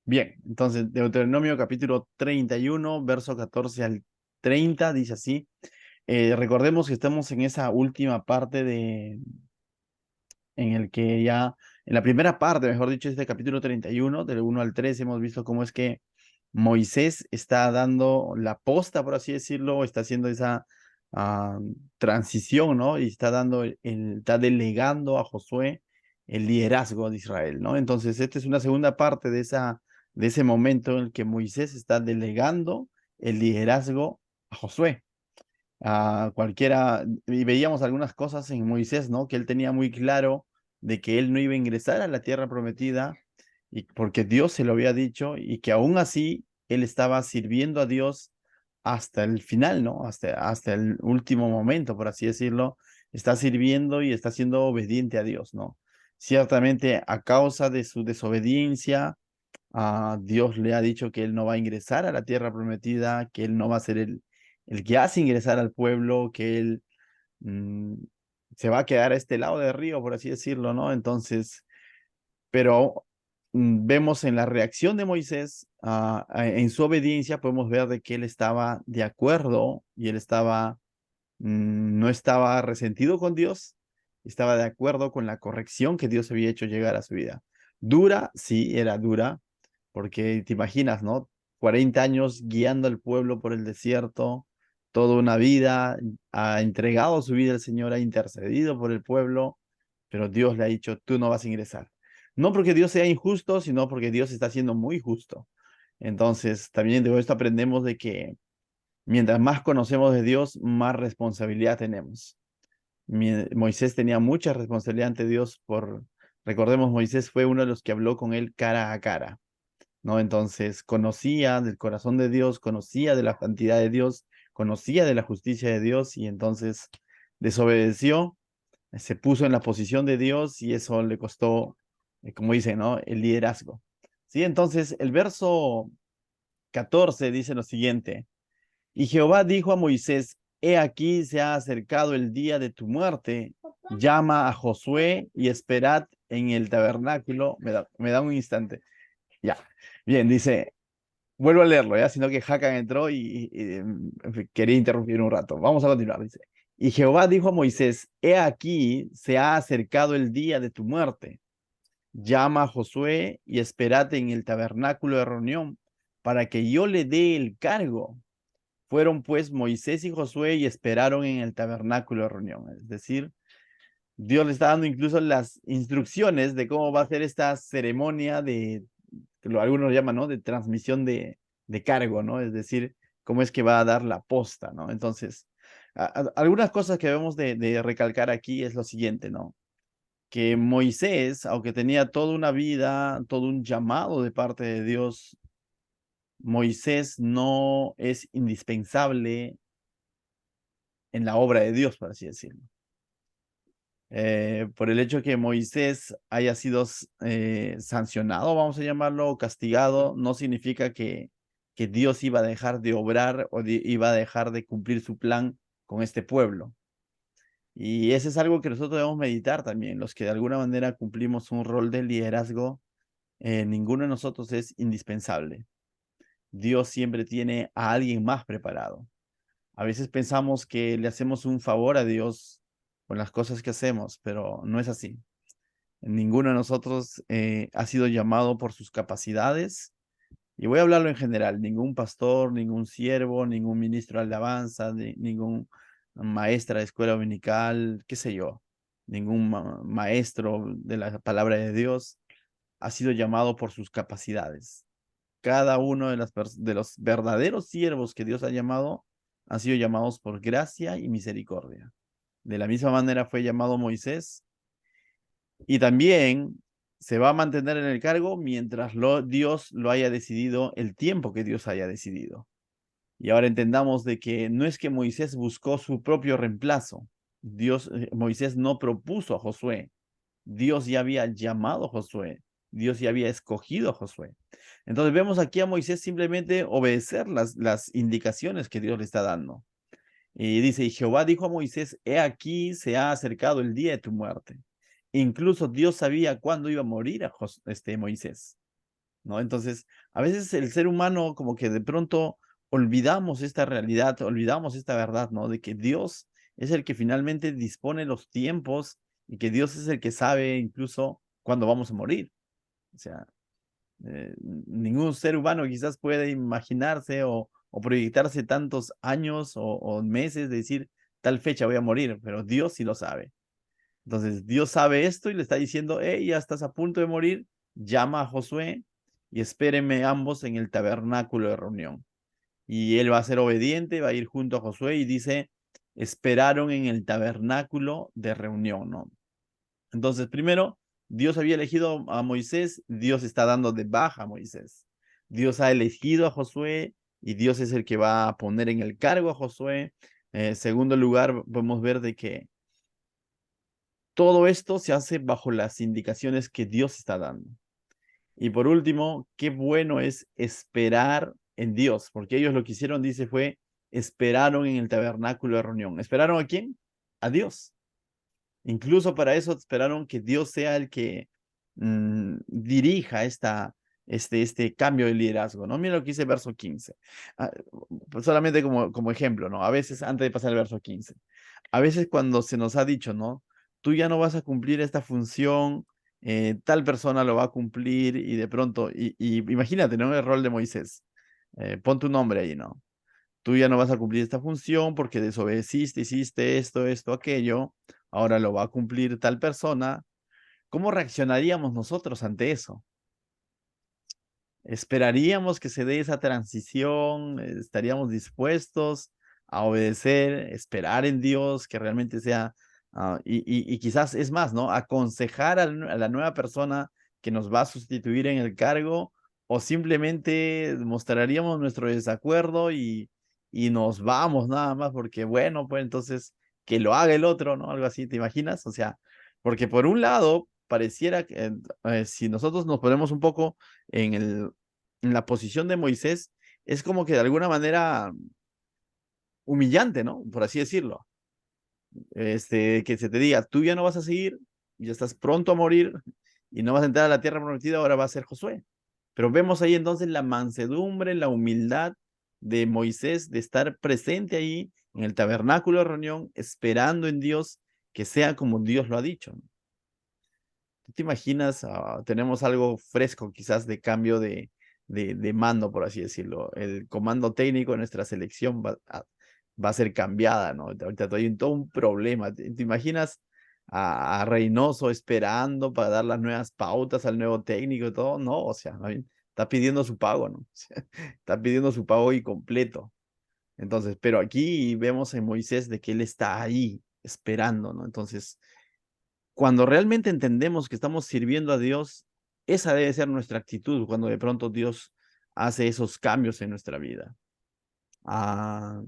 Bien, entonces Deuteronomio capítulo 31, verso 14 al 30, dice así. Recordemos que estamos en esa última parte en el que ya, en la primera parte, mejor dicho, este capítulo 31, del 1 al 3, hemos visto cómo es que Moisés está dando la posta, por así decirlo, está haciendo esa ah, transición, ¿no? Y está está delegando a Josué el liderazgo de Israel, ¿no? Entonces, esta es una segunda parte de ese momento en el que Moisés está delegando el liderazgo a Josué. A cualquiera, y veíamos algunas cosas en Moisés, ¿no? Que él tenía muy claro de que él no iba a ingresar a la tierra prometida y porque Dios se lo había dicho y que aún así él estaba sirviendo a Dios hasta el final, ¿no? Hasta el último momento, por así decirlo, está sirviendo y está siendo obediente a Dios, ¿no? Ciertamente a causa de su desobediencia, Dios le ha dicho que él no va a ingresar a la tierra prometida, que él no va a ser el que hace ingresar al pueblo, que él mm, se va a quedar a este lado del río, por así decirlo, ¿no? Entonces, pero vemos en la reacción de Moisés, en su obediencia, podemos ver de que él estaba de acuerdo y él no estaba resentido con Dios, estaba de acuerdo con la corrección que Dios había hecho llegar a su vida. Dura, sí, era dura, porque te imaginas, ¿no? 40 años guiando al pueblo por el desierto, toda una vida, ha entregado su vida al Señor, ha intercedido por el pueblo, pero Dios le ha dicho, tú no vas a ingresar. No porque Dios sea injusto, sino porque Dios está siendo muy justo. Entonces, también de esto aprendemos de que mientras más conocemos de Dios, más responsabilidad tenemos. Moisés tenía mucha responsabilidad ante Dios recordemos, Moisés fue uno de los que habló con él cara a cara, ¿no? Entonces conocía del corazón de Dios, conocía de la santidad de Dios, conocía de la justicia de Dios y entonces desobedeció, se puso en la posición de Dios y eso le costó, como dice, ¿no? El liderazgo. Sí, entonces el verso 14 dice lo siguiente. Y Jehová dijo a Moisés, he aquí se ha acercado el día de tu muerte, llama a Josué y esperad en el tabernáculo. Me da un instante. Ya. Bien, dice, vuelvo a leerlo, ya, sino que Hakan entró en fin, quería interrumpir un rato. Vamos a continuar, dice. Y Jehová dijo a Moisés, he aquí se ha acercado el día de tu muerte. Llama a Josué y espérate en el tabernáculo de reunión para que yo le dé el cargo. Fueron pues Moisés y Josué y esperaron en el tabernáculo de reunión. Es decir, Dios le está dando incluso las instrucciones de cómo va a ser esta ceremonia que algunos lo llaman, ¿no? De transmisión de cargo, ¿no? Es decir, cómo es que va a dar la posta, ¿no? Entonces, algunas cosas que debemos de recalcar aquí es lo siguiente, ¿no? Que Moisés, aunque tenía toda una vida, todo un llamado de parte de Dios, Moisés no es indispensable en la obra de Dios, por así decirlo. Por el hecho que Moisés haya sido sancionado, vamos a llamarlo, o castigado, no significa que Dios iba a dejar de obrar o iba a dejar de cumplir su plan con este pueblo. Y ese es algo que nosotros debemos meditar también, los que de alguna manera cumplimos un rol de liderazgo, ninguno de nosotros es indispensable. Dios siempre tiene a alguien más preparado. A veces pensamos que le hacemos un favor a Dios con las cosas que hacemos, pero no es así. Ninguno de nosotros ha sido llamado por sus capacidades. Y voy a hablarlo en general. Ningún pastor, ningún siervo, ningún ministro de alabanza, ningún maestra de escuela dominical, qué sé yo, ningún maestro de la palabra de Dios ha sido llamado por sus capacidades. Cada uno de los verdaderos siervos que Dios ha llamado han sido llamados por gracia y misericordia. De la misma manera fue llamado Moisés y también se va a mantener en el cargo mientras Dios lo haya decidido, el tiempo que Dios haya decidido. Y ahora entendamos de que no es que Moisés buscó su propio reemplazo. Moisés no propuso a Josué. Dios ya había llamado a Josué. Dios ya había escogido a Josué. Entonces vemos aquí a Moisés simplemente obedecer las indicaciones que Dios le está dando. Y dice, y Jehová dijo a Moisés, he aquí se ha acercado el día de tu muerte. Incluso Dios sabía cuándo iba a morir Moisés. ¿no? Entonces, a veces el ser humano como que de pronto olvidamos esta realidad, olvidamos esta verdad, ¿no? De que Dios es el que finalmente dispone los tiempos y que Dios es el que sabe incluso cuándo vamos a morir. O sea, ningún ser humano quizás puede imaginarse o proyectarse tantos años o meses de decir tal fecha voy a morir, pero Dios sí lo sabe. Entonces Dios sabe esto y le está diciendo, hey, ya estás a punto de morir, llama a Josué y espérenme ambos en el tabernáculo de reunión. Y él va a ser obediente, va a ir junto a Josué y dice, esperaron en el tabernáculo de reunión, ¿no? Entonces, primero, Dios había elegido a Moisés, Dios está dando de baja a Moisés. Dios ha elegido a Josué y Dios es el que va a poner en el cargo a Josué. Segundo lugar, podemos ver de que todo esto se hace bajo las indicaciones que Dios está dando. Y por último, qué bueno es esperar en Dios, porque ellos lo que hicieron, dice, fue esperaron en el tabernáculo de reunión. ¿Esperaron a quién? A Dios. Incluso para eso esperaron que Dios sea el que dirija este cambio de liderazgo, ¿no? Mira lo que dice el verso 15. Ah, pues solamente como ejemplo, ¿no? A veces, antes de pasar al verso 15, a veces cuando se nos ha dicho, ¿no? Tú ya no vas a cumplir esta función, tal persona lo va a cumplir y de pronto, y imagínate, ¿no? El rol de Moisés. Pon tu nombre ahí, ¿no? Tú ya no vas a cumplir esta función porque desobedeciste, hiciste esto, esto, aquello, ahora lo va a cumplir tal persona. ¿Cómo reaccionaríamos nosotros ante eso? ¿Esperaríamos que se dé esa transición? ¿Estaríamos dispuestos a obedecer, esperar en Dios, que realmente sea, y quizás es más, ¿no? Aconsejar a la nueva persona que nos va a sustituir en el cargo, o simplemente mostraríamos nuestro desacuerdo y nos vamos nada más, porque bueno, pues entonces que lo haga el otro, ¿no? Algo así, ¿te imaginas? O sea, porque por un lado, pareciera que si nosotros nos ponemos un poco en en la posición de Moisés, es como que de alguna manera humillante, ¿no? Por así decirlo. Que se te diga, tú ya no vas a seguir, ya estás pronto a morir y no vas a entrar a la tierra prometida, ahora va a ser Josué. Pero vemos ahí entonces la mansedumbre, la humildad de Moisés de estar presente ahí en el tabernáculo de reunión, esperando en Dios que sea como Dios lo ha dicho, ¿no? ¿Tú te imaginas? Tenemos algo fresco quizás de cambio de mando, por así decirlo. El comando técnico de nuestra selección va a ser cambiada, ¿no? Ahorita hay todo un problema. ¿Te imaginas a Reynoso esperando para dar las nuevas pautas al nuevo técnico y todo? No, o sea, más bien, está pidiendo su pago, ¿no? O sea, está pidiendo su pago y completo. Entonces, pero aquí vemos en Moisés de que él está ahí esperando, ¿no? Entonces, cuando realmente entendemos que estamos sirviendo a Dios, esa debe ser nuestra actitud cuando de pronto Dios hace esos cambios en nuestra vida. Ah,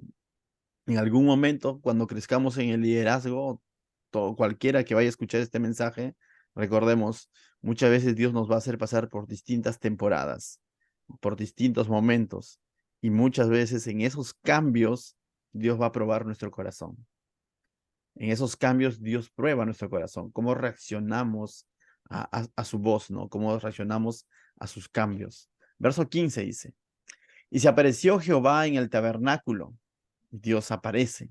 en algún momento, cuando crezcamos en el liderazgo, todo, cualquiera que vaya a escuchar este mensaje, recordemos, muchas veces Dios nos va a hacer pasar por distintas temporadas, por distintos momentos, y muchas veces en esos cambios Dios va a probar nuestro corazón. En esos cambios Dios prueba nuestro corazón, cómo reaccionamos a su voz, ¿no? Cómo reaccionamos a sus cambios. Verso 15 dice, y se apareció Jehová en el tabernáculo. Dios aparece,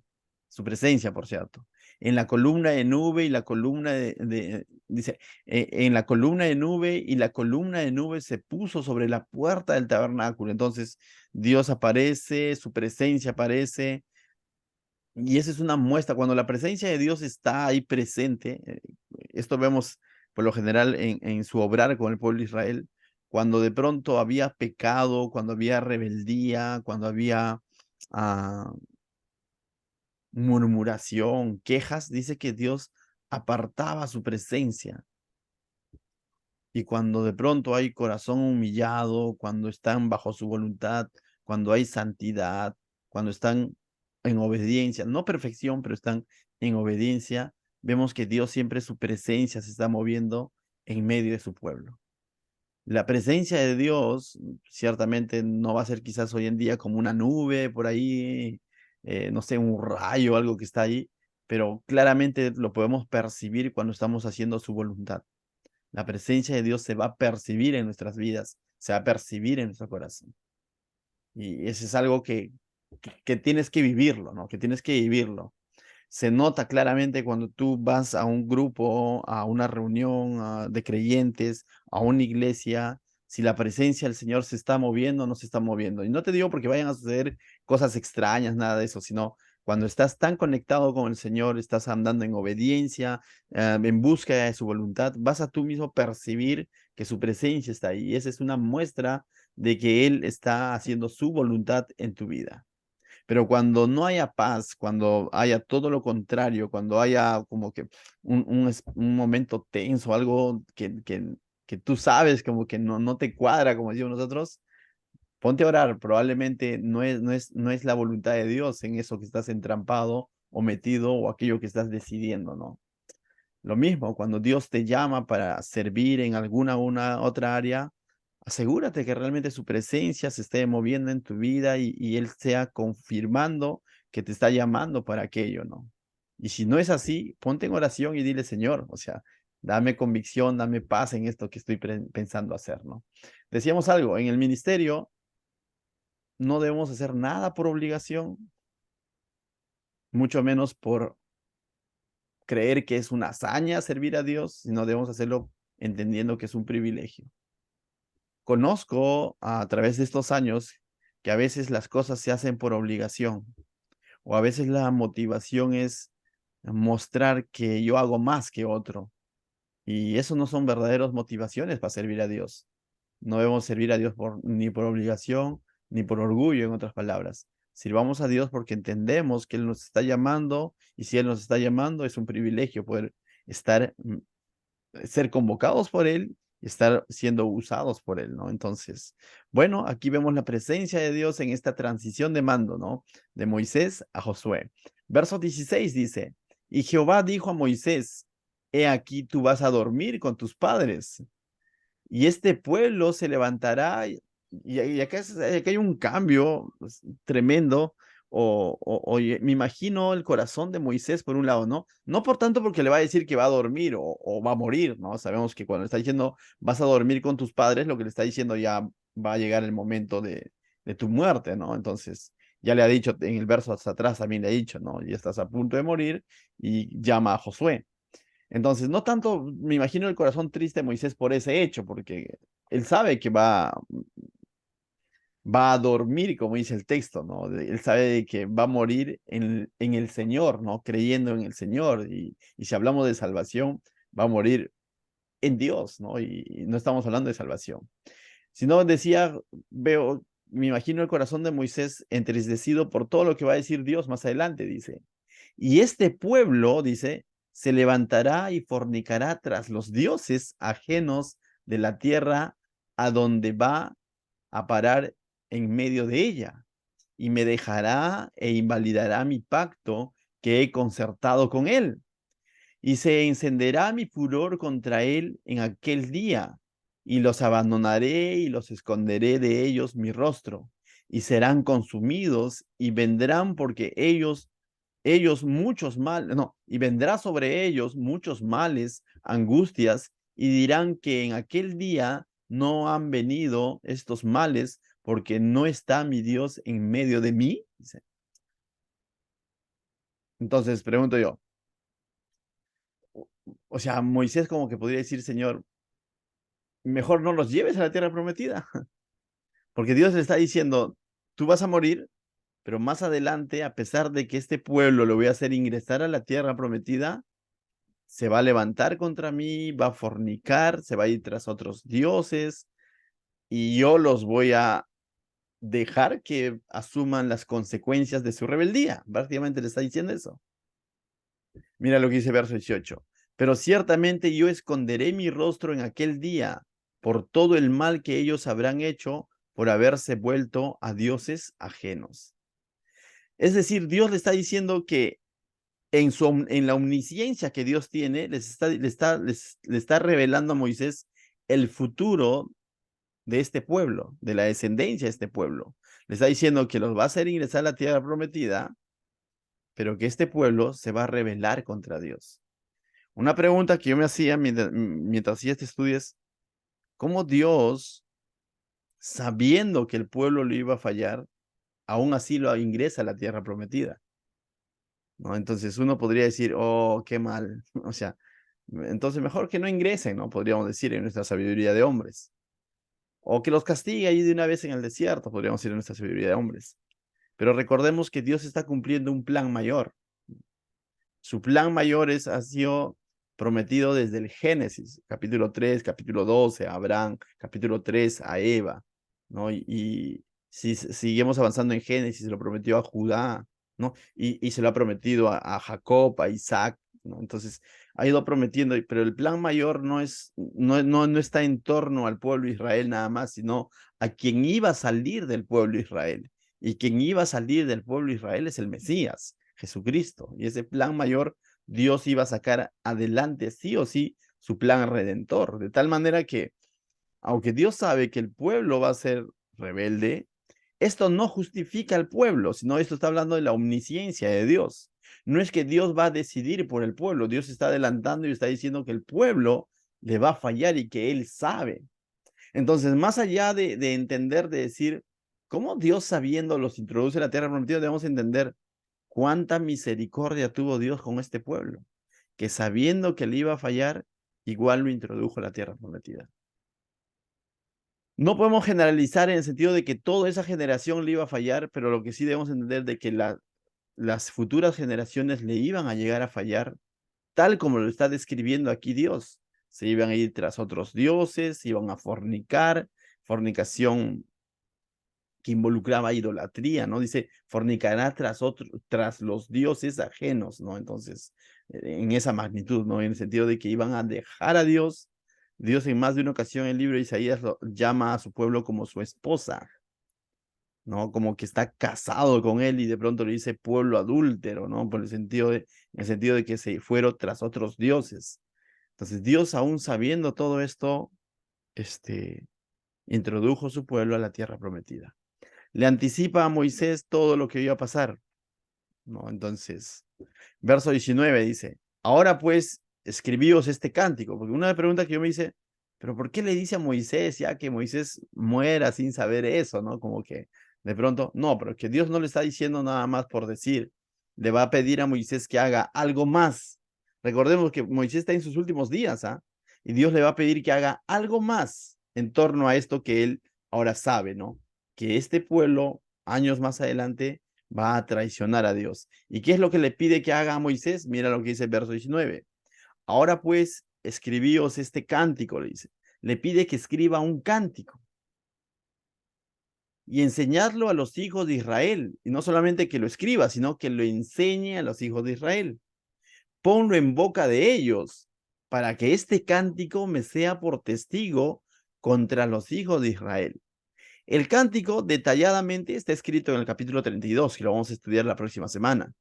su presencia, por cierto, en la columna de nube y la columna dice, en la columna de nube y la columna de nube se puso sobre la puerta del tabernáculo. Entonces Dios aparece, su presencia aparece, y esa es una muestra, cuando la presencia de Dios está ahí presente, esto vemos por lo general en su obrar con el pueblo de Israel, cuando de pronto había pecado, cuando había rebeldía, cuando había ah, murmuración, quejas, dice que Dios apartaba su presencia. Y cuando de pronto hay corazón humillado, cuando están bajo su voluntad, cuando hay santidad, cuando están en obediencia, no perfección, pero están en obediencia, vemos que Dios siempre su presencia se está moviendo en medio de su pueblo. La presencia de Dios ciertamente no va a ser quizás hoy en día como una nube por ahí, no sé, un rayo, algo que está ahí, pero claramente lo podemos percibir cuando estamos haciendo su voluntad. La presencia de Dios se va a percibir en nuestras vidas, se va a percibir en nuestro corazón. Y eso es algo que tienes que vivirlo, ¿no? Que tienes que vivirlo. Se nota claramente cuando tú vas a un grupo, a una reunión de creyentes, a una iglesia, si la presencia del Señor se está moviendo o no se está moviendo. Y no te digo porque vayan a suceder cosas extrañas, nada de eso, sino cuando estás tan conectado con el Señor, estás andando en obediencia, en búsqueda de su voluntad, vas a tú mismo percibir que su presencia está ahí. Y esa es una muestra de que Él está haciendo su voluntad en tu vida. Pero cuando no haya paz, cuando haya todo lo contrario, cuando haya como que un momento tenso, algo que tú sabes como que no te cuadra, como decimos nosotros, ponte a orar. Probablemente no es la voluntad de Dios en eso que estás entrampado o metido o aquello que estás decidiendo, ¿no? Lo mismo, cuando Dios te llama para servir en una otra área, asegúrate que realmente su presencia se esté moviendo en tu vida y Él sea confirmando que te está llamando para aquello, ¿no? Y si no es así, ponte en oración y dile, Señor, o sea, dame convicción, dame paz en esto que estoy pensando hacer, ¿no? Decíamos algo, en el ministerio no debemos hacer nada por obligación, mucho menos por creer que es una hazaña servir a Dios, sino debemos hacerlo entendiendo que es un privilegio. Conozco a través de estos años que a veces las cosas se hacen por obligación o a veces la motivación es mostrar que yo hago más que otro y eso no son verdaderas motivaciones para servir a Dios. No debemos servir a Dios ni por obligación ni por orgullo, en otras palabras. Sirvamos a Dios porque entendemos que Él nos está llamando y si Él nos está llamando es un privilegio poder estar ser convocados por Él y estar siendo usados por Él, ¿no? Entonces, bueno, aquí vemos la presencia de Dios en esta transición de mando, ¿no? De Moisés a Josué. Verso 16 dice, y Jehová dijo a Moisés, he aquí tú vas a dormir con tus padres y este pueblo se levantará y acá hay un cambio pues, tremendo. Me imagino el corazón de Moisés por un lado, ¿no? No por tanto porque le va a decir que va a dormir o va a morir, ¿no? Sabemos que cuando está diciendo vas a dormir con tus padres, lo que le está diciendo ya va a llegar el momento de tu muerte, ¿no? Entonces, ya le ha dicho en el verso hasta atrás, también le ha dicho, ¿no? Ya estás a punto de morir y llama a Josué. Entonces, no tanto me imagino el corazón triste de Moisés por ese hecho, porque él sabe que va a dormir, como dice el texto, ¿no? Él sabe de que va a morir en el Señor, ¿no? Creyendo en el Señor. Y si hablamos de salvación, va a morir en Dios, ¿no? Y no estamos hablando de salvación. Sino decía, me imagino el corazón de Moisés entristecido por todo lo que va a decir Dios más adelante, dice. Y este pueblo, dice, se levantará y fornicará tras los dioses ajenos de la tierra a donde va a parar en medio de ella. Y me dejará e invalidará mi pacto que he concertado con él. Y se encenderá mi furor contra él en aquel día, y los abandonaré y los esconderé de ellos mi rostro, y serán consumidos y vendrán porque ellos muchos males, no, y vendrá sobre ellos muchos males, angustias, y dirán que en aquel día no han venido estos males porque no está mi Dios en medio de mí. Dice. Entonces pregunto yo, o sea, Moisés como que podría decir, Señor, mejor no los lleves a la tierra prometida, porque Dios le está diciendo, tú vas a morir, pero más adelante, a pesar de que este pueblo lo voy a hacer ingresar a la tierra prometida, se va a levantar contra mí, va a fornicar, se va a ir tras otros dioses y yo los voy a dejar que asuman las consecuencias de su rebeldía. Prácticamente le está diciendo eso. Mira lo que dice verso 18. Pero ciertamente yo esconderé mi rostro en aquel día por todo el mal que ellos habrán hecho por haberse vuelto a dioses ajenos. Es decir, Dios le está diciendo que en la omnisciencia que Dios tiene, le está revelando a Moisés el futuro de este pueblo, de la descendencia de este pueblo. Le está diciendo que los va a hacer ingresar a la tierra prometida, pero que este pueblo se va a rebelar contra Dios. Una pregunta que yo me hacía mientras hacía este estudio es, ¿cómo Dios, sabiendo que el pueblo lo iba a fallar, aún así lo ingresa a la tierra prometida? ¿No? Entonces uno podría decir, oh, qué mal. O sea, entonces mejor que no ingresen, ¿no? Podríamos decir en nuestra sabiduría de hombres. O que los castigue ahí de una vez en el desierto, podríamos decir en nuestra sabiduría de hombres. Pero recordemos que Dios está cumpliendo un plan mayor. Su plan mayor ha sido prometido desde el Génesis, capítulo 3, capítulo 12, a Abraham, capítulo 3, a Eva, ¿no? Y si seguimos avanzando en Génesis, se lo prometió a Judá, ¿no? Y se lo ha prometido a Jacob, a Isaac, ¿no? Entonces, ha ido prometiendo, pero el plan mayor no está en torno al pueblo de Israel nada más, sino a quien iba a salir del pueblo de Israel. Y quien iba a salir del pueblo de Israel es el Mesías. Jesucristo. Y ese plan mayor, Dios iba a sacar adelante sí o sí su plan redentor. De tal manera que, aunque Dios sabe que el pueblo va a ser rebelde, esto no justifica al pueblo, sino esto está hablando de la omnisciencia de Dios. No es que Dios va a decidir por el pueblo, Dios está adelantando y está diciendo que el pueblo le va a fallar y que él sabe. Entonces, más allá de entender, de decir, ¿cómo Dios sabiendo los introduce a la tierra prometida? Debemos entender cuánta misericordia tuvo Dios con este pueblo, que sabiendo que le iba a fallar, igual lo introdujo a la tierra prometida. No podemos generalizar en el sentido de que toda esa generación le iba a fallar, pero lo que sí debemos entender de que las futuras generaciones le iban a llegar a fallar, tal como lo está describiendo aquí Dios. Se iban a ir tras otros dioses, iban a fornicar, fornicación que involucraba idolatría, ¿no? Dice, fornicará tras los dioses ajenos, ¿no? Entonces, en esa magnitud, ¿no? En el sentido de que iban a dejar a Dios. Dios en más de una ocasión en el libro de Isaías llama a su pueblo como su esposa, ¿no? Como que está casado con él y de pronto le dice pueblo adúltero, ¿no? En el sentido de que se fueron tras otros dioses. Entonces, Dios, aún sabiendo todo esto, introdujo su pueblo a la tierra prometida. Le anticipa a Moisés todo lo que iba a pasar, ¿no? Entonces, verso 19 dice, ahora pues escribíos este cántico, porque una pregunta que yo me hice, pero ¿por qué le dice a Moisés ya que Moisés muera sin saber eso, ¿no? Como que de pronto, no, pero que Dios no le está diciendo nada más por decir, le va a pedir a Moisés que haga algo más. Recordemos que Moisés está en sus últimos días, ¿ah? Y Dios le va a pedir que haga algo más en torno a esto que él ahora sabe, ¿no? Que este pueblo, años más adelante, va a traicionar a Dios. ¿Y qué es lo que le pide que haga a Moisés? Mira lo que dice el verso 19. Ahora pues, escribíos este cántico, le dice. Le pide que escriba un cántico y enseñadlo a los hijos de Israel. Y no solamente que lo escriba, sino que lo enseñe a los hijos de Israel. Ponlo en boca de ellos para que este cántico me sea por testigo contra los hijos de Israel. El cántico detalladamente está escrito en el capítulo 32, que lo vamos a estudiar la próxima semana.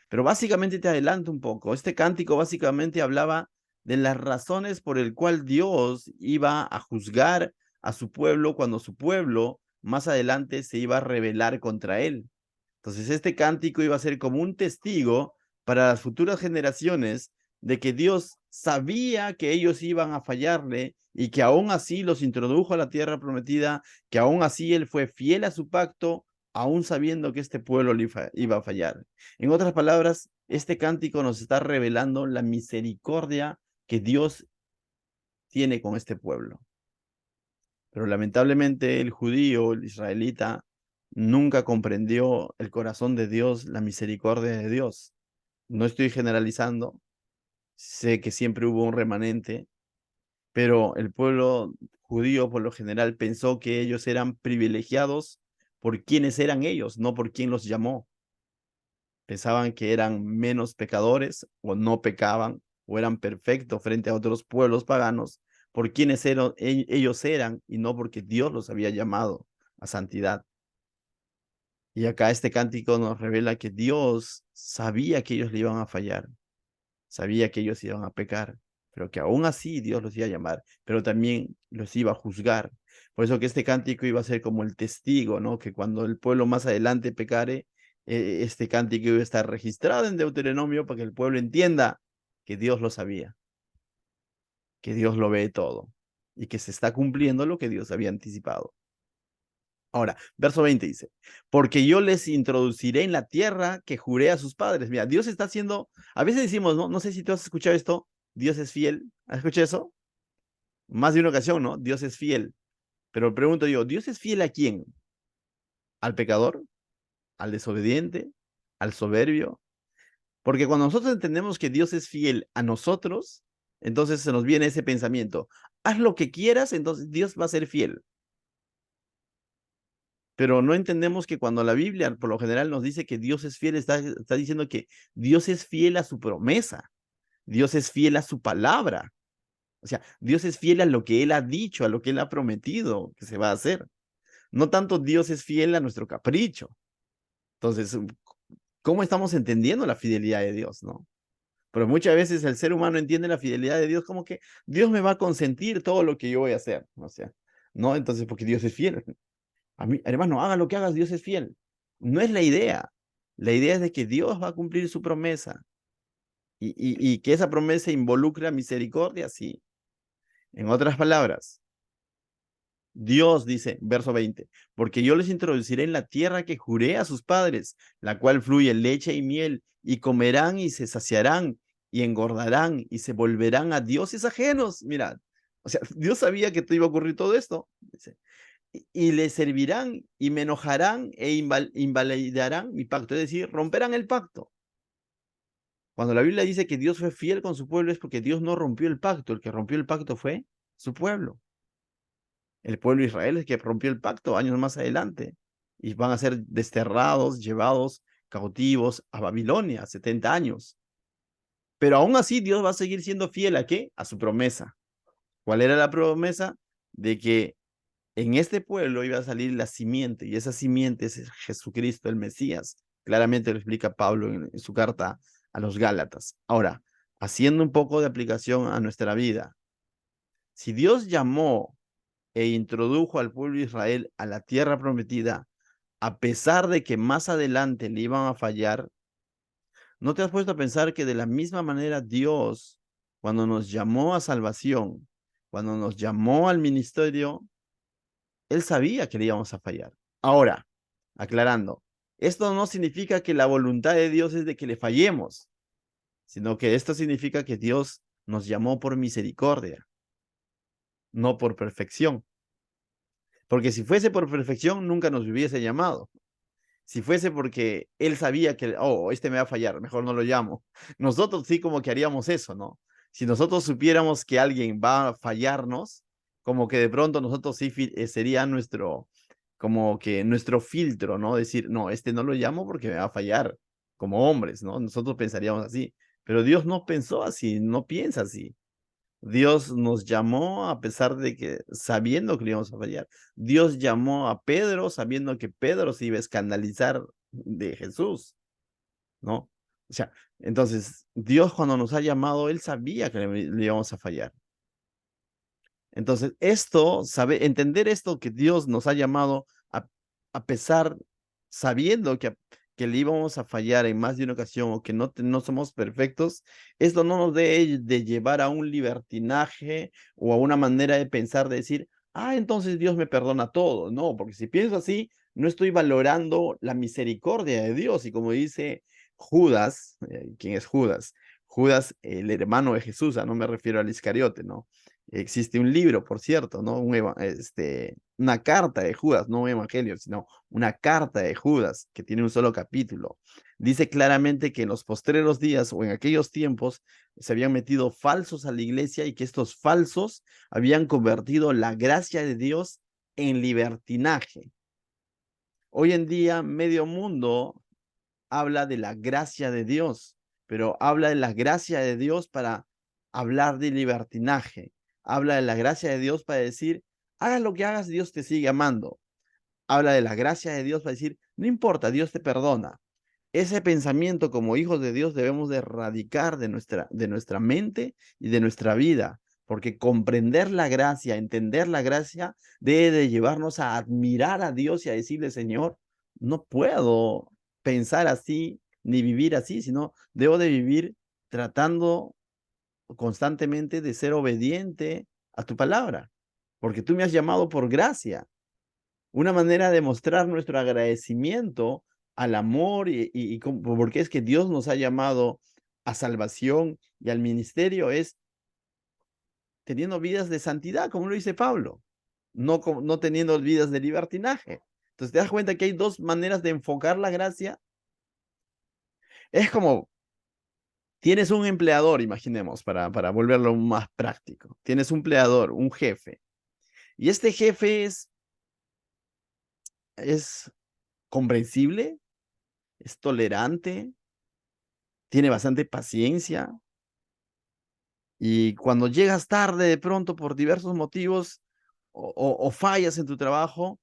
Pero básicamente te adelanto un poco. Este cántico básicamente hablaba de las razones por el cual Dios iba a juzgar a su pueblo cuando su pueblo más adelante se iba a rebelar contra él. Entonces este cántico iba a ser como un testigo para las futuras generaciones de que Dios sabía que ellos iban a fallarle y que aún así los introdujo a la tierra prometida, que aún así él fue fiel a su pacto, aún sabiendo que este pueblo le iba a fallar. En otras palabras, este cántico nos está revelando la misericordia que Dios tiene con este pueblo. Pero lamentablemente el judío, el israelita, nunca comprendió el corazón de Dios, la misericordia de Dios. No estoy generalizando, sé que siempre hubo un remanente, pero el pueblo judío por lo general pensó que ellos eran privilegiados por quienes eran ellos, no por quien los llamó. Pensaban que eran menos pecadores o no pecaban o eran perfectos frente a otros pueblos paganos por quienes ellos eran y no porque Dios los había llamado a santidad. Y acá este cántico nos revela que Dios sabía que ellos le iban a fallar, sabía que ellos iban a pecar, pero que aún así Dios los iba a llamar, pero también los iba a juzgar. Por eso que este cántico iba a ser como el testigo, ¿no? Que cuando el pueblo más adelante pecare, este cántico iba a estar registrado en Deuteronomio para que el pueblo entienda que Dios lo sabía, que Dios lo ve todo y que se está cumpliendo lo que Dios había anticipado. Ahora, verso 20 dice, porque yo les introduciré en la tierra que juré a sus padres. Mira, Dios está haciendo, a veces decimos, no sé si tú has escuchado esto, Dios es fiel. ¿Has escuchado eso? Más de una ocasión, ¿no? Dios es fiel. Pero pregunto yo, ¿Dios es fiel a quién? ¿Al pecador? ¿Al desobediente? ¿Al soberbio? Porque cuando nosotros entendemos que Dios es fiel a nosotros, entonces se nos viene ese pensamiento, haz lo que quieras, entonces Dios va a ser fiel. Pero no entendemos que cuando la Biblia por lo general nos dice que Dios es fiel, está diciendo que Dios es fiel a su promesa, Dios es fiel a su palabra. O sea, Dios es fiel a lo que Él ha dicho, a lo que Él ha prometido que se va a hacer. No tanto Dios es fiel a nuestro capricho. Entonces, ¿cómo estamos entendiendo la fidelidad de Dios, no? Pero muchas veces el ser humano entiende la fidelidad de Dios como que Dios me va a consentir todo lo que yo voy a hacer. O sea, no, entonces porque Dios es fiel. A mí, hermano, haga lo que hagas, Dios es fiel. No es la idea. La idea es de que Dios va a cumplir su promesa y que esa promesa involucra misericordia, sí. En otras palabras, Dios dice, verso 20, porque yo les introduciré en la tierra que juré a sus padres, la cual fluye leche y miel, y comerán y se saciarán y engordarán y se volverán a dioses ajenos. Mirad, o sea, Dios sabía que te iba a ocurrir todo esto. Dice, y le servirán y me enojarán e invalidarán mi pacto, es decir, romperán el pacto. Cuando la Biblia dice que Dios fue fiel con su pueblo es porque Dios no rompió el pacto, el que rompió el pacto fue su pueblo. El pueblo de Israel es que rompió el pacto años más adelante y van a ser desterrados, llevados cautivos a Babilonia, 70 años. Pero aún así Dios va a seguir siendo fiel ¿a qué? A su promesa. ¿Cuál era la promesa? De que en este pueblo iba a salir la simiente y esa simiente es Jesucristo, el Mesías. Claramente lo explica Pablo en su carta a los Gálatas. Ahora, haciendo un poco de aplicación a nuestra vida, si Dios llamó e introdujo al pueblo de Israel a la tierra prometida, a pesar de que más adelante le iban a fallar, ¿no te has puesto a pensar que de la misma manera Dios, cuando nos llamó a salvación, cuando nos llamó al ministerio, Él sabía que le íbamos a fallar? Ahora, aclarando, esto no significa que la voluntad de Dios es de que le fallemos, sino que esto significa que Dios nos llamó por misericordia, no por perfección. Porque si fuese por perfección, nunca nos hubiese llamado. Si fuese porque él sabía que, oh, este me va a fallar, mejor no lo llamo. Nosotros sí como que haríamos eso, ¿no? Si nosotros supiéramos que alguien va a fallarnos, como que de pronto nosotros sí sería nuestro, como que nuestro filtro, ¿no? Decir, no, este no lo llamo porque me va a fallar, como hombres, ¿no? Nosotros pensaríamos así, pero Dios no pensó así, no piensa así. Dios nos llamó a pesar de que sabiendo que le íbamos a fallar. Dios llamó a Pedro sabiendo que Pedro se iba a escandalizar de Jesús, ¿no? O sea, entonces Dios cuando nos ha llamado, Él sabía que le íbamos a fallar. Entonces, entender esto que Dios nos ha llamado a pesar, sabiendo que le íbamos a fallar en más de una ocasión o que no somos perfectos, esto no nos debe de llevar a un libertinaje o a una manera de pensar, de decir, entonces Dios me perdona todo. No, porque si pienso así, no estoy valorando la misericordia de Dios. Y como dice Judas, ¿quién es Judas? Judas, el hermano de Jesús, no me refiero al Iscariote, ¿no? Existe un libro, por cierto, ¿no? Una carta de Judas, no un evangelio, sino una carta de Judas que tiene un solo capítulo. Dice claramente que en los postreros días o en aquellos tiempos se habían metido falsos a la iglesia y que estos falsos habían convertido la gracia de Dios en libertinaje. Hoy en día, medio mundo habla de la gracia de Dios, pero habla de la gracia de Dios para hablar de libertinaje. Habla de la gracia de Dios para decir, hagas lo que hagas, Dios te sigue amando. Habla de la gracia de Dios para decir, no importa, Dios te perdona. Ese pensamiento como hijos de Dios debemos de erradicar de nuestra mente y de nuestra vida, porque comprender la gracia, entender la gracia, debe de llevarnos a admirar a Dios y a decirle, Señor, no puedo pensar así ni vivir así, sino debo de vivir tratando constantemente de ser obediente a tu palabra, porque tú me has llamado por gracia. Una manera de mostrar nuestro agradecimiento al amor porque es que Dios nos ha llamado a salvación y al ministerio es teniendo vidas de santidad, como lo dice Pablo, no teniendo vidas de libertinaje. Entonces te das cuenta que hay dos maneras de enfocar la gracia. Es como, tienes un empleador, imaginemos, para volverlo más práctico. Tienes un empleador, un jefe, y este jefe es comprensible, es tolerante, tiene bastante paciencia, y cuando llegas tarde de pronto por diversos motivos o fallas en tu trabajo,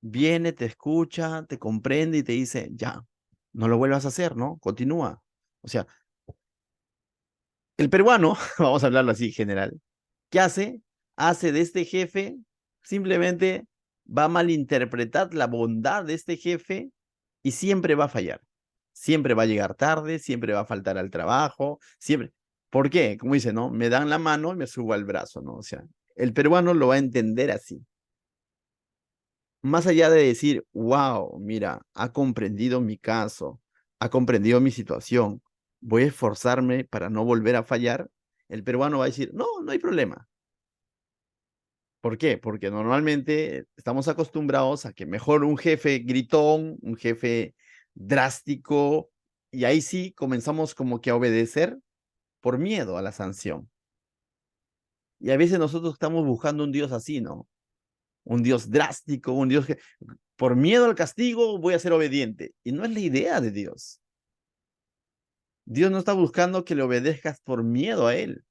viene, te escucha, te comprende y te dice, ya, no lo vuelvas a hacer, ¿no? Continúa. O sea, el peruano, vamos a hablarlo así general, ¿qué hace? Hace de este jefe, simplemente va a malinterpretar la bondad de este jefe y siempre va a fallar. Siempre va a llegar tarde, siempre va a faltar al trabajo, siempre. ¿Por qué? Como dice, ¿no? Me dan la mano y me subo al brazo, ¿no? O sea, el peruano lo va a entender así. Más allá de decir, wow, mira, ha comprendido mi caso, ha comprendido mi situación, voy a esforzarme para no volver a fallar, el peruano va a decir, no, no hay problema. ¿Por qué? Porque normalmente estamos acostumbrados a que mejor un jefe gritón, un jefe drástico, y ahí sí comenzamos como que a obedecer por miedo a la sanción. Y a veces nosotros estamos buscando un Dios así, ¿no? Un Dios drástico, un Dios que por miedo al castigo voy a ser obediente. Y no es la idea de Dios. Dios no está buscando que le obedezcas por miedo a Él,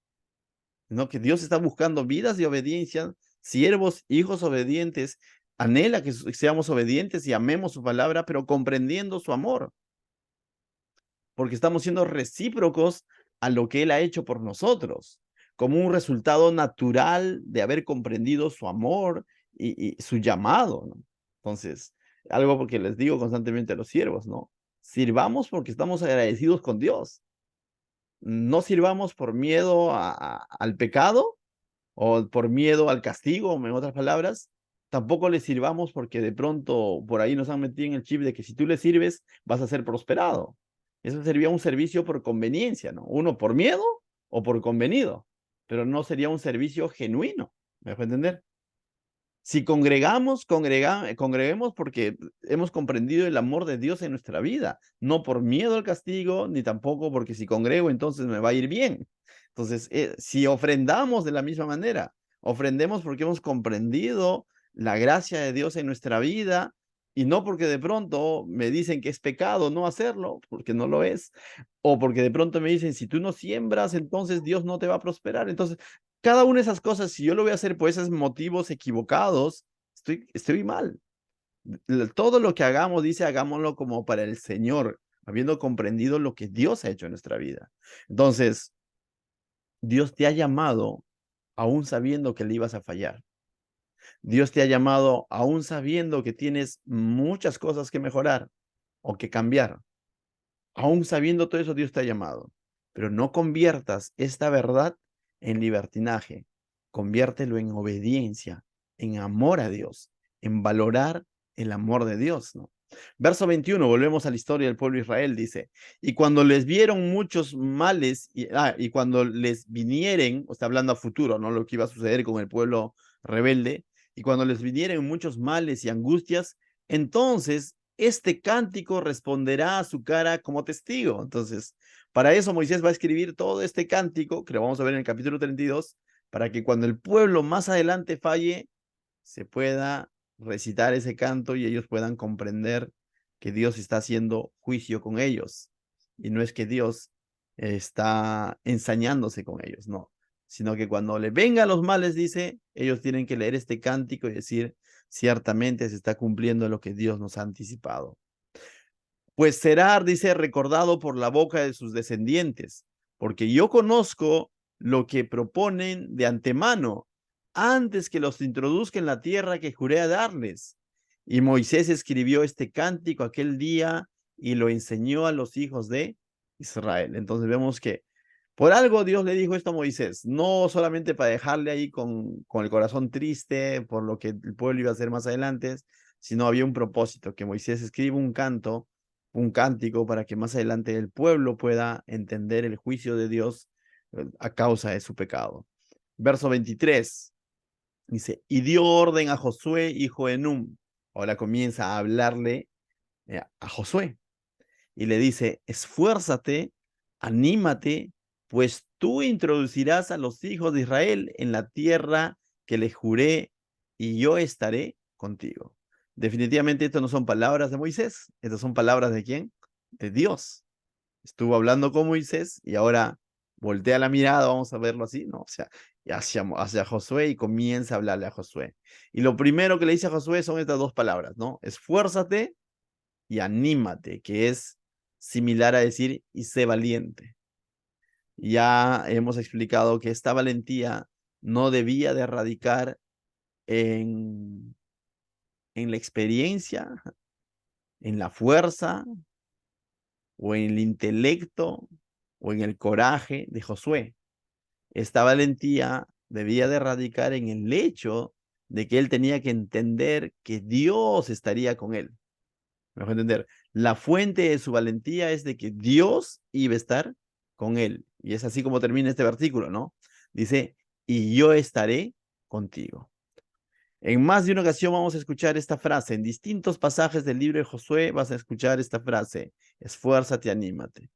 sino que Dios está buscando vidas de obediencia, siervos, hijos obedientes. Anhela que seamos obedientes y amemos su palabra, pero comprendiendo su amor, porque estamos siendo recíprocos a lo que Él ha hecho por nosotros, como un resultado natural de haber comprendido su amor y su llamado, ¿no? Entonces, algo porque les digo constantemente a los siervos, ¿no? Sirvamos porque estamos agradecidos con Dios. No sirvamos por miedo al pecado o por miedo al castigo, en otras palabras. Tampoco le sirvamos porque de pronto por ahí nos han metido en el chip de que si tú le sirves vas a ser prosperado. Eso sería un servicio por conveniencia, ¿no? Uno por miedo o por convenido, pero no sería un servicio genuino. ¿Me dejo entender? Si congregamos, congreguemos porque hemos comprendido el amor de Dios en nuestra vida, no por miedo al castigo, ni tampoco porque si congrego entonces me va a ir bien. Entonces, si ofrendamos de la misma manera, ofrendemos porque hemos comprendido la gracia de Dios en nuestra vida y no porque de pronto me dicen que es pecado no hacerlo, porque no lo es, o porque de pronto me dicen, si tú no siembras, entonces Dios no te va a prosperar. Entonces, cada una de esas cosas, si yo lo voy a hacer por esos motivos equivocados, estoy mal. Todo lo que hagamos, dice, hagámoslo como para el Señor, habiendo comprendido lo que Dios ha hecho en nuestra vida. Entonces, Dios te ha llamado aún sabiendo que le ibas a fallar. Dios te ha llamado aún sabiendo que tienes muchas cosas que mejorar o que cambiar. Aún sabiendo todo eso, Dios te ha llamado. Pero no conviertas esta verdad en libertinaje. Conviértelo en obediencia, en amor a Dios, en valorar el amor de Dios, ¿no? Verso 21, volvemos a la historia del pueblo de Israel, dice, y cuando les vieron muchos males, y cuando les vinieren, o está hablando a futuro, ¿no? Lo que iba a suceder con el pueblo rebelde, y cuando les vinieren muchos males y angustias, entonces este cántico responderá a su cara como testigo. Entonces, para eso Moisés va a escribir todo este cántico, que lo vamos a ver en el capítulo 32, para que cuando el pueblo más adelante falle, se pueda recitar ese canto y ellos puedan comprender que Dios está haciendo juicio con ellos. Y no es que Dios está ensañándose con ellos, no, sino que cuando le vengan los males, dice, ellos tienen que leer este cántico y decir, ciertamente se está cumpliendo lo que Dios nos ha anticipado. Pues será, dice, recordado por la boca de sus descendientes, porque yo conozco lo que proponen de antemano, antes que los introduzca en la tierra que juré a darles. Y Moisés escribió este cántico aquel día y lo enseñó a los hijos de Israel. Entonces vemos que Por algo Dios le dijo esto a Moisés, no solamente para dejarle ahí con el corazón triste por lo que el pueblo iba a hacer más adelante, sino había un propósito, que Moisés escriba un canto, un cántico, para que más adelante el pueblo pueda entender el juicio de Dios a causa de su pecado. Verso 23 dice, y dio orden a Josué, hijo de Nun. Ahora comienza a hablarle a Josué y le dice, esfuérzate, anímate, pues tú introducirás a los hijos de Israel en la tierra que les juré y yo estaré contigo. Definitivamente estas no son palabras de Moisés, estas son palabras de ¿quién? De Dios. Estuvo hablando con Moisés y ahora voltea la mirada, vamos a verlo así, ¿no? O sea, hacia Josué y comienza a hablarle a Josué. Y lo primero que le dice a Josué son estas dos palabras, ¿no? Esfuérzate y anímate, que es similar a decir y sé valiente. Ya hemos explicado que esta valentía no debía de radicar en la experiencia, en la fuerza o en el intelecto o en el coraje de Josué. Esta valentía debía de radicar en el hecho de que él tenía que entender que Dios estaría con él. Me dejo entender. La fuente de su valentía es de que Dios iba a estar con él. Y es así como termina este versículo, ¿no? Dice, y yo estaré contigo. En más de una ocasión vamos a escuchar esta frase. En distintos pasajes del libro de Josué vas a escuchar esta frase. Esfuérzate, anímate.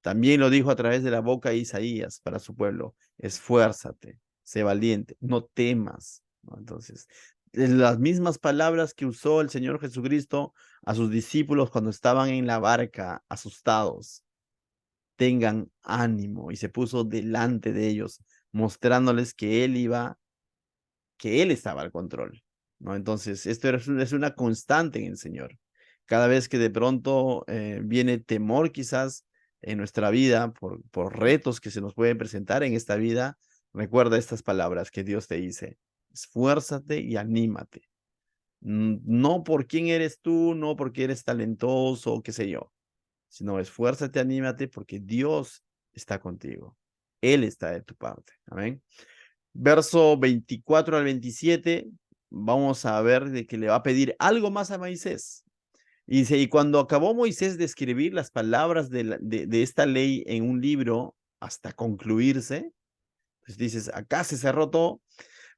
También lo dijo a través de la boca de Isaías para su pueblo. Esfuérzate, sé valiente, no temas, ¿no? Entonces, las mismas palabras que usó el Señor Jesucristo a sus discípulos cuando estaban en la barca asustados. Tengan ánimo, y se puso delante de ellos, mostrándoles que que Él estaba al control, ¿no? Entonces, esto es una constante en el Señor. Cada vez que de pronto viene temor quizás en nuestra vida por retos que se nos pueden presentar en esta vida, recuerda estas palabras que Dios te dice. Esfuérzate y anímate. No por quién eres tú, no porque eres talentoso, qué sé yo, sino esfuérzate, anímate porque Dios está contigo. Él está de tu parte. Amén. Verso 24 al 27, vamos a ver de que le va a pedir algo más a Moisés. Y dice, y cuando acabó Moisés de escribir las palabras de esta ley en un libro hasta concluirse, pues dices, acá se cerró todo.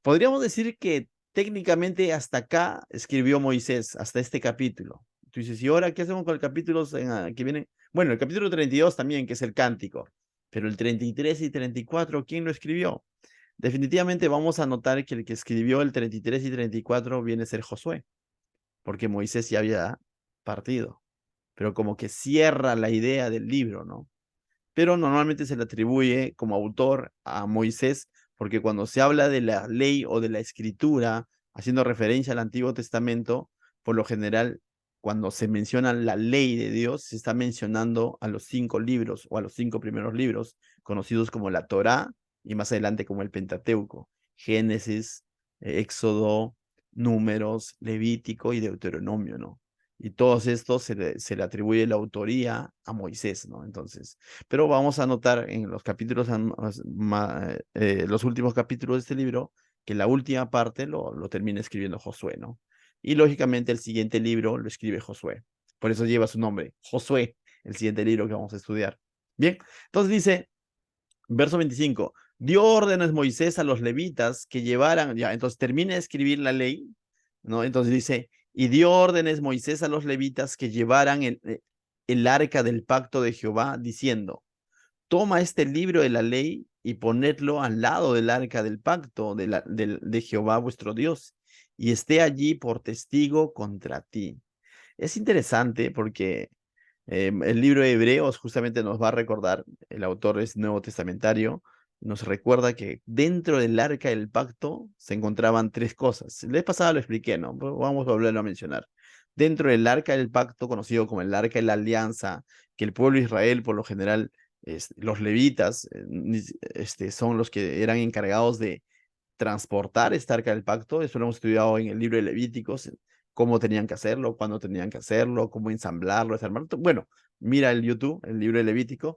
Podríamos decir que técnicamente hasta acá escribió Moisés, hasta este capítulo. Tú dices, ¿y ahora qué hacemos con el capítulo que viene? Bueno, el capítulo 32 también, que es el cántico, pero el 33 y 34, ¿quién lo escribió? Definitivamente vamos a notar que el que escribió el 33 y 34 viene a ser Josué, porque Moisés ya había partido, pero como que cierra la idea del libro, ¿no? Pero normalmente se le atribuye como autor a Moisés, porque cuando se habla de la ley o de la escritura, haciendo referencia al Antiguo Testamento, por lo general, cuando se menciona la ley de Dios, se está mencionando a los 5 libros o a los 5 primeros libros, conocidos como la Torá y más adelante como el Pentateuco, Génesis, Éxodo, Números, Levítico y Deuteronomio, ¿no? Y todos estos se le atribuye la autoría a Moisés, ¿no? Entonces, pero vamos a notar en los capítulos, los últimos capítulos de este libro, que la última parte lo termina escribiendo Josué, ¿no? Y lógicamente el siguiente libro lo escribe Josué. Por eso lleva su nombre, Josué, el siguiente libro que vamos a estudiar. Bien, entonces dice, verso 25, dio órdenes Moisés a los levitas que llevaran, ya, entonces termina de escribir la ley, ¿no? Entonces dice, y dio órdenes Moisés a los levitas que llevaran el arca del pacto de Jehová, diciendo, toma este libro de la ley y ponedlo al lado del arca del pacto de Jehová vuestro Dios, y esté allí por testigo contra ti. Es interesante porque el libro de Hebreos justamente nos va a recordar, el autor es nuevo testamentario, nos recuerda que dentro del arca del pacto se encontraban 3 cosas. La vez pasada lo expliqué, ¿no? Pero vamos a volverlo a mencionar. Dentro del arca del pacto, conocido como el arca de la alianza, que el pueblo de Israel, por lo general, los levitas, son los que eran encargados de transportar esta arca del pacto. Eso lo hemos estudiado en el libro de Levíticos, cómo tenían que hacerlo, cuándo tenían que hacerlo, cómo ensamblarlo, desarmarlo. Bueno, mira el YouTube, el libro de Levítico.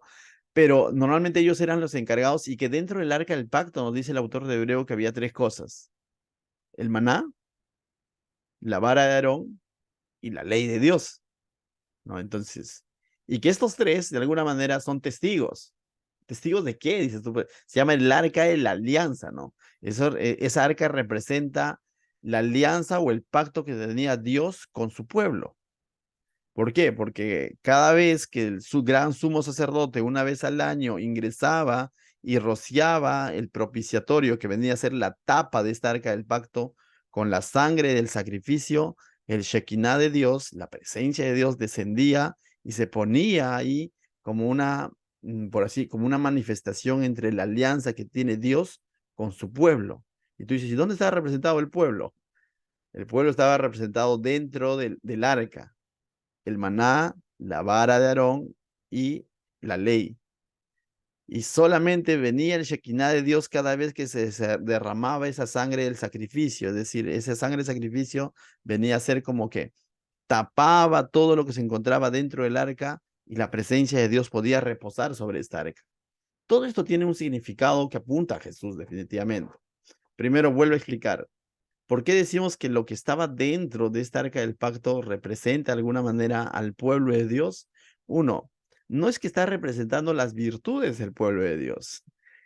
pero normalmente ellos eran los encargados y que dentro del arca del pacto nos dice el autor de Hebreo que había tres cosas: el maná, la vara de Aarón y la ley de Dios, ¿no? Entonces, y que estos tres de alguna manera son testigos. ¿Testigos de qué? Dices tú. Pues, se llama el arca de la alianza, ¿no? Esa arca representa la alianza o el pacto que tenía Dios con su pueblo. ¿Por qué? Porque cada vez que su gran sumo sacerdote, una vez al año, ingresaba y rociaba el propiciatorio, que venía a ser la tapa de esta arca del pacto, con la sangre del sacrificio, el Shekinah de Dios, la presencia de Dios descendía y se ponía ahí como una, por así, como una manifestación entre la alianza que tiene Dios con su pueblo. Y tú dices, ¿y dónde estaba representado el pueblo? El pueblo estaba representado dentro del arca, el maná, la vara de Aarón y la ley. Y solamente venía el Shekinah de Dios cada vez que se derramaba esa sangre del sacrificio. Es decir, esa sangre del sacrificio venía a ser como que tapaba todo lo que se encontraba dentro del arca y la presencia de Dios podía reposar sobre esta arca. Todo esto tiene un significado que apunta a Jesús definitivamente. Primero vuelvo a explicar. ¿Por qué decimos que lo que estaba dentro de esta arca del pacto representa de alguna manera al pueblo de Dios? Uno, no es que está representando las virtudes del pueblo de Dios.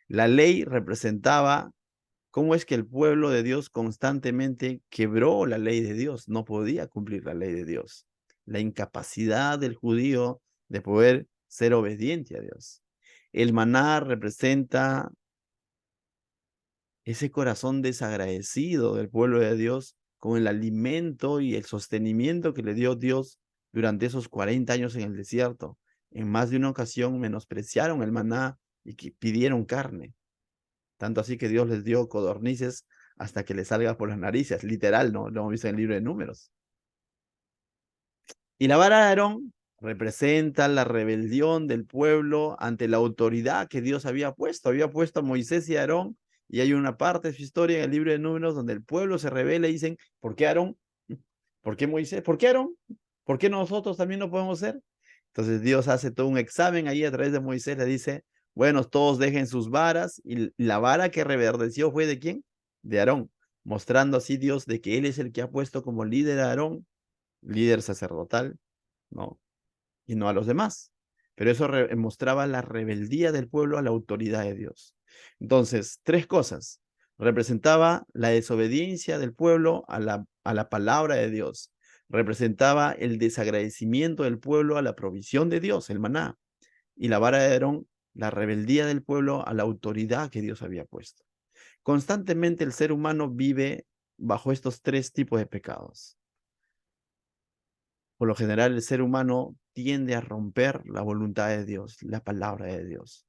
La ley representaba cómo es que el pueblo de Dios constantemente quebró la ley de Dios, no podía cumplir la ley de Dios. La incapacidad del judío de poder ser obediente a Dios. El maná representa ese corazón desagradecido del pueblo de Dios con el alimento y el sostenimiento que le dio Dios durante esos 40 años en el desierto. En más de una ocasión menospreciaron el maná y pidieron carne. Tanto así que Dios les dio codornices hasta que les salga por las narices. Literal, ¿no? Lo hemos visto en el libro de Números. Y la vara de Aarón representa la rebelión del pueblo ante la autoridad que Dios había puesto. Había puesto a Moisés y a Aarón, y hay una parte de su historia en el libro de Números donde el pueblo se rebela y dicen, ¿por qué Aarón? ¿Por qué Moisés? ¿Por qué Aarón? ¿Por qué nosotros también no podemos ser? Entonces Dios hace todo un examen ahí a través de Moisés, le dice, bueno, todos dejen sus varas, y la vara que reverdeció fue ¿de quién? De Aarón, mostrando así Dios de que él es el que ha puesto como líder a Aarón, líder sacerdotal, ¿no? Y no a los demás. Pero eso mostraba la rebeldía del pueblo a la autoridad de Dios. Entonces, tres cosas. Representaba la desobediencia del pueblo a la palabra de Dios. Representaba el desagradecimiento del pueblo a la provisión de Dios, el maná. Y la vara de Aarón, la rebeldía del pueblo a la autoridad que Dios había puesto. Constantemente el ser humano vive bajo estos tres tipos de pecados. Por lo general, el ser humano tiende a romper la voluntad de Dios, la palabra de Dios.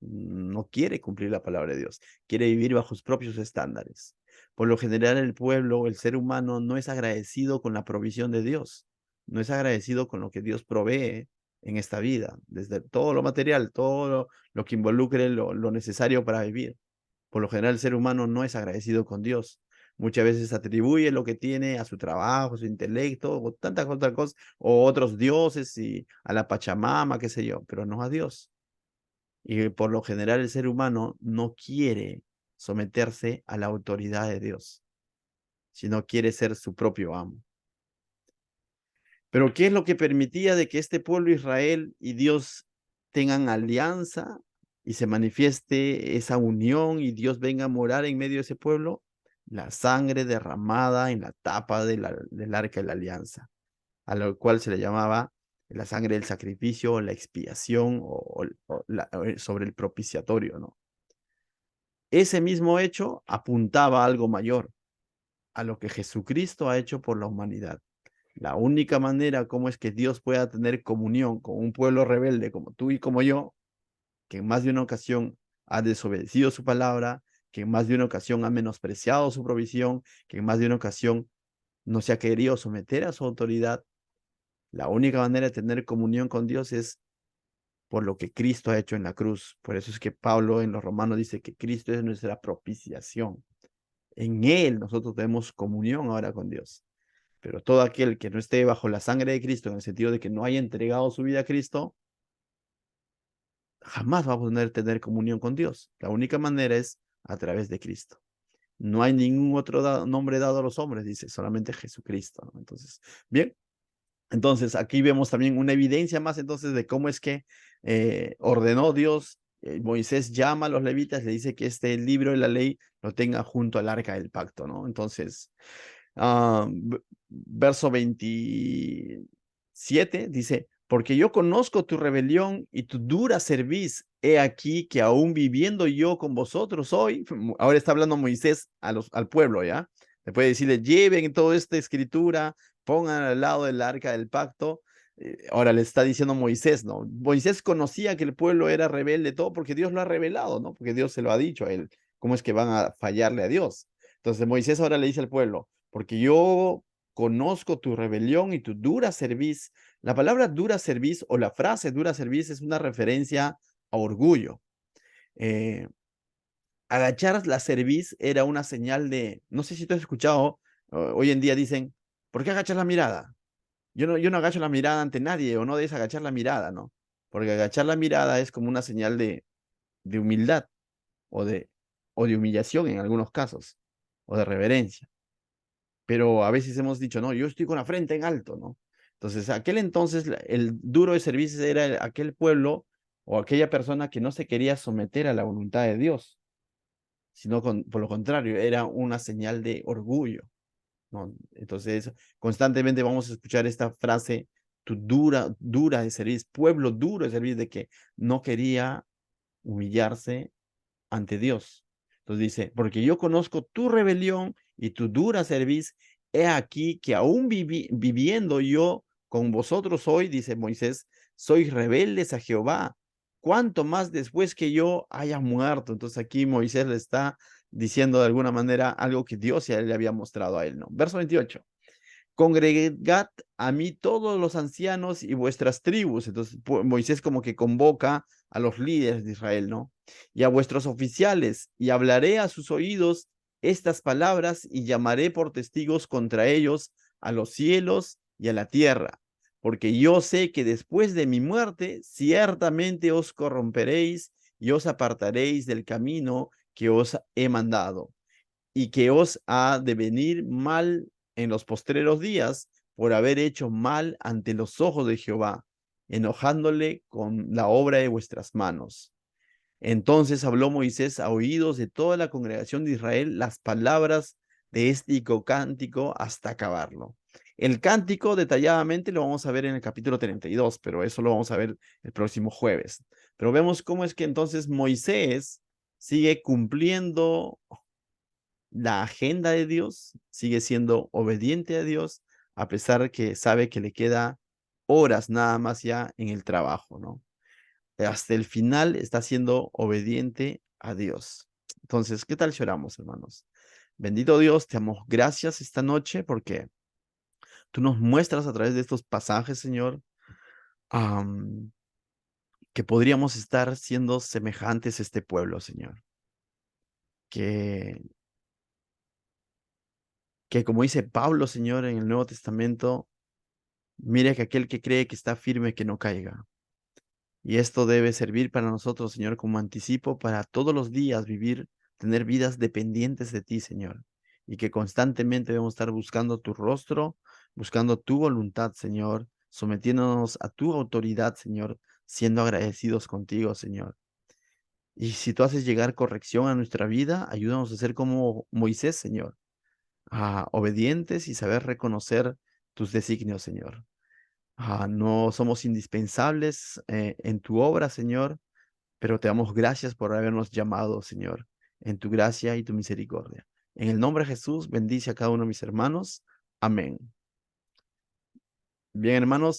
No quiere cumplir la palabra de Dios, quiere vivir bajo sus propios estándares. Por lo general, el pueblo, el ser humano, no es agradecido con la provisión de Dios, no es agradecido con lo que Dios provee en esta vida, desde todo lo material, todo lo que involucre lo necesario para vivir. Por lo general, el ser humano no es agradecido con Dios. Muchas veces atribuye lo que tiene a su trabajo, a su intelecto, o tantas otras cosas, o otros dioses, y a la Pachamama, qué sé yo, pero no a Dios. Y por lo general, el ser humano no quiere someterse a la autoridad de Dios, sino quiere ser su propio amo. Pero ¿qué es lo que permitía de que este pueblo Israel y Dios tengan alianza y se manifieste esa unión y Dios venga a morar en medio de ese pueblo? La sangre derramada en la tapa del arca de la alianza, a lo cual se le llamaba la sangre del sacrificio o la expiación sobre el propiciatorio, ¿no? Ese mismo hecho apuntaba a algo mayor, a lo que Jesucristo ha hecho por la humanidad. La única manera como es que Dios pueda tener comunión con un pueblo rebelde como tú y como yo, que en más de una ocasión ha desobedecido su palabra, que en más de una ocasión ha menospreciado su provisión, que en más de una ocasión no se ha querido someter a su autoridad, la única manera de tener comunión con Dios es por lo que Cristo ha hecho en la cruz. Por eso es que Pablo en los Romanos dice que Cristo es nuestra propiciación. En Él nosotros tenemos comunión ahora con Dios. Pero todo aquel que no esté bajo la sangre de Cristo, en el sentido de que no haya entregado su vida a Cristo, jamás va a poder tener comunión con Dios. La única manera es a través de Cristo. No hay ningún otro nombre dado a los hombres, dice, solamente Jesucristo, ¿no? Entonces, bien, entonces aquí vemos también una evidencia más entonces de cómo es que ordenó Dios. Moisés llama a los levitas, le dice que este libro de la ley lo tenga junto al arca del pacto, ¿no? Entonces, verso 27 dice, porque yo conozco tu rebelión y tu dura cerviz. He aquí que aún viviendo yo con vosotros hoy, ahora está hablando Moisés al pueblo, ¿ya? Le puede decirle, lleven toda esta escritura, pongan al lado del arca del pacto. Ahora le está diciendo Moisés, ¿no? Moisés conocía que el pueblo era rebelde, todo porque Dios lo ha revelado, ¿no? Porque Dios se lo ha dicho a él. ¿Cómo es que van a fallarle a Dios? Entonces Moisés ahora le dice al pueblo, porque yo conozco tu rebelión y tu dura cerviz. La palabra dura cerviz o la frase dura cerviz es una referencia a orgullo. Eh, Agachar la cerviz era una señal de, no sé si tú has escuchado, hoy en día dicen, ¿por qué agachas la mirada? Yo no agacho la mirada ante nadie o no debes agachar la mirada, ¿no? Porque agachar la mirada es como una señal de humildad o o de humillación en algunos casos, o de reverencia. Pero a veces hemos dicho, no, yo estoy con la frente en alto, ¿no? Entonces, aquel entonces, el duro de servicio era aquel pueblo o aquella persona que no se quería someter a la voluntad de Dios, sino por lo contrario, era una señal de orgullo, ¿no? Entonces, constantemente vamos a escuchar esta frase, tu dura de servicio, pueblo duro de servicio, de que no quería humillarse ante Dios. Entonces dice, porque yo conozco tu rebelión y tu dura cerviz, he aquí que aún viviendo yo con vosotros hoy, dice Moisés, sois rebeldes a Jehová, cuánto más después que yo haya muerto. Entonces aquí Moisés le está diciendo de alguna manera algo que Dios ya le había mostrado a él, ¿no? Verso 28. Congregad a mí todos los ancianos y vuestras tribus. Entonces Moisés como que convoca a los líderes de Israel, ¿no? Y a vuestros oficiales, y hablaré a sus oídos estas palabras y llamaré por testigos contra ellos a los cielos y a la tierra, porque yo sé que después de mi muerte ciertamente os corromperéis y os apartaréis del camino que os he mandado y que os ha de venir mal en los postreros días por haber hecho mal ante los ojos de Jehová, enojándole con la obra de vuestras manos. Entonces habló Moisés a oídos de toda la congregación de Israel las palabras de este cántico hasta acabarlo. El cántico detalladamente lo vamos a ver en el capítulo 32, pero eso lo vamos a ver el próximo jueves. Pero vemos cómo es que entonces Moisés sigue cumpliendo la agenda de Dios, sigue siendo obediente a Dios, a pesar que sabe que le queda horas nada más ya en el trabajo, ¿no? Hasta el final está siendo obediente a Dios. Entonces, ¿qué tal si oramos, hermanos? Bendito Dios, te damos gracias esta noche porque tú nos muestras a través de estos pasajes, Señor, am, que podríamos estar siendo semejantes a este pueblo, Señor. Que, que como dice Pablo, Señor, en el Nuevo Testamento, mire que aquel que cree que está firme, que no caiga. Y esto debe servir para nosotros, Señor, como anticipo para todos los días vivir, tener vidas dependientes de ti, Señor. Y que constantemente debemos estar buscando tu rostro, buscando tu voluntad, Señor, sometiéndonos a tu autoridad, Señor, siendo agradecidos contigo, Señor. Y si tú haces llegar corrección a nuestra vida, ayúdanos a ser como Moisés, Señor, obedientes y saber reconocer tus designios, Señor. No somos indispensables en tu obra, Señor, pero te damos gracias por habernos llamado, Señor, en tu gracia y tu misericordia. En el nombre de Jesús, bendice a cada uno de mis hermanos. Amén. Bien, hermanos.